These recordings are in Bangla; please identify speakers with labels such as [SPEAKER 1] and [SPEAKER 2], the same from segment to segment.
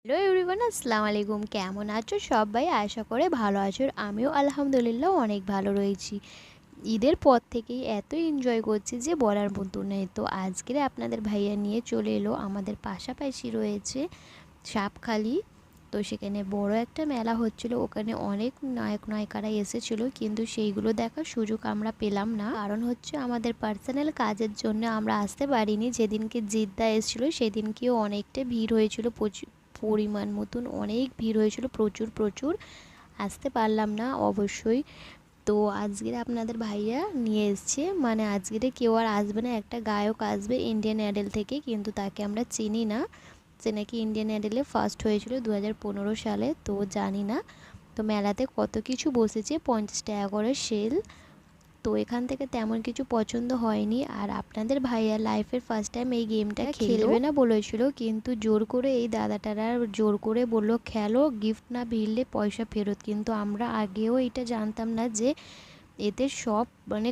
[SPEAKER 1] হ্যালো এভরিওয়ান, আসসালামু আলাইকুম। কেমন আছো সবাই? আশা করে ভালো আছো। আমিও আলহামদুলিল্লাহ অনেক ভালো রয়েছি। ঈদের পর থেকেই এত এনজয় করছি যে বলার মতো নেই। তো আজকের আপনাদের ভাইয়া নিয়ে চলে এলো আমাদের পাশাপাশি রয়েছে সাপখালি। তো সেখানে বড় একটা মেলা হচ্ছিল, ওখানে অনেক নায়ক নায়িকারা এসেছিল, কিন্তু সেইগুলো দেখার সুযোগ আমরা পেলাম না। কারণ হচ্ছে আমাদের পার্সোনাল কাজের জন্য আমরা আসতে পারিনি। যেদিনকে জিদ্দা এসেছিল সেদিনকেও অনেকটা ভিড় হয়েছিল, প্রচুর পরিমাণ মতন অনেক ভিড় হয়েছিল, প্রচুর প্রচুর। আসতে পারলাম না অবশ্যই। তো আজকের আপনাদের ভাইয়া নিয়ে এসছে, মানে আজকের কেউ আর আসবে না, একটা গায়ক আসবে ইন্ডিয়ান আইডল থেকে, কিন্তু তাকে আমরা চিনি না। সে নাকি ইন্ডিয়ান আইডলে ফার্স্ট হয়েছিল 2015 সালে, তো জানি না। তো মেলাতে কত কিছু বসেছে, 50 টাকা করে সেল। তো এখান থেকে তেমন কিছু পছন্দ হয়নি। আর আপনাদের ভাইয়া লাইফের ফার্স্ট টাইম এই গেমটা খেলবে না বলেছিল, কিন্তু জোর করে এই দাদাটারা জোর করে বলল খেলো, গিফট না ভিড়লে পয়সা ফেরত। কিন্তু আমরা আগেও এটা জানতাম না যে এতে সব মানে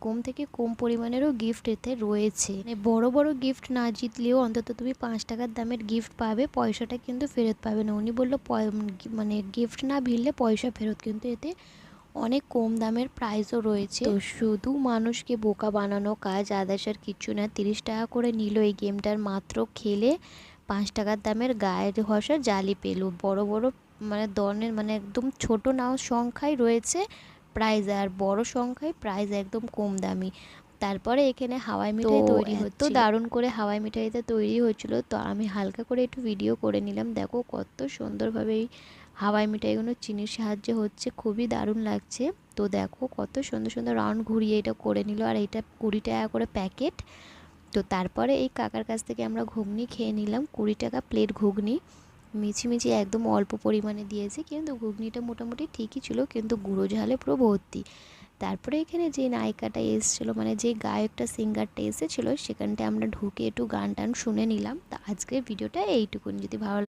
[SPEAKER 1] কম থেকে কম পরিমাণেরও গিফট এতে রয়েছে। মানে বড় বড় গিফট না জিতলেও অন্তত তুমি 5 টাকার দামের গিফট পাবে, পয়সাটা কিন্তু ফেরত পাবে না। উনি বললো মানে গিফট না ভিড়লে পয়সা ফেরত, কিন্তু এতে অনেক কম দামের প্রাইসও রয়েছে। তো শুধু মানুষকে বোকা বানানো কাজ, আদার্স আর কিচ্ছু না। 30 টাকা করে নিল এই গেমটার, মাত্র খেলে 5 টাকার দামের গায়ের ঘষা জালি পেল। বড় বড় মানে ধরনের, মানে একদম ছোট নাও সংখ্যায় রয়েছে প্রাইজ, আর বড় সংখ্যায় প্রাইজ একদম কম দামি। তারপরে এখানে হাওয়াই মিঠাই তৈরি হচ্ছে, তো দারুণ করে হাওয়াই মিঠাইটা তৈরি হচ্ছিল। তো আমি হালকা করে একটু ভিডিও করে নিলাম। দেখো কত সুন্দরভাবে এই হাওয়াই মিঠাইগুলো চিনির সাহায্যে হচ্ছে, খুবই দারুণ লাগছে। তো দেখো কত সুন্দর সুন্দর রাউন্ড ঘুরিয়ে এটা করে নিল, আর এটা 20 টাকা করে প্যাকেট। তো তারপরে এই কাকার কাছ থেকে আমরা ঘুগনি খেয়ে নিলাম, 20 টাকা প্লেট ঘুগনি। মিছিমিছি একদম অল্প পরিমাণে দিয়েছে, কিন্তু ঘুগনিটা মোটামুটি ঠিকই ছিল, কিন্তু গুঁড়ো ঝালে পুরো ভর্তি। তারপরে এখানে যে নায়িকাটা এসেছিলো, মানে যে গায়কটা সিঙ্গারটা এসেছিলো, সেখানটায় আমরা ঢুকে একটু গান টান শুনে নিলাম। তো আজকের ভিডিওটা এইটুকুন। যদি ভালো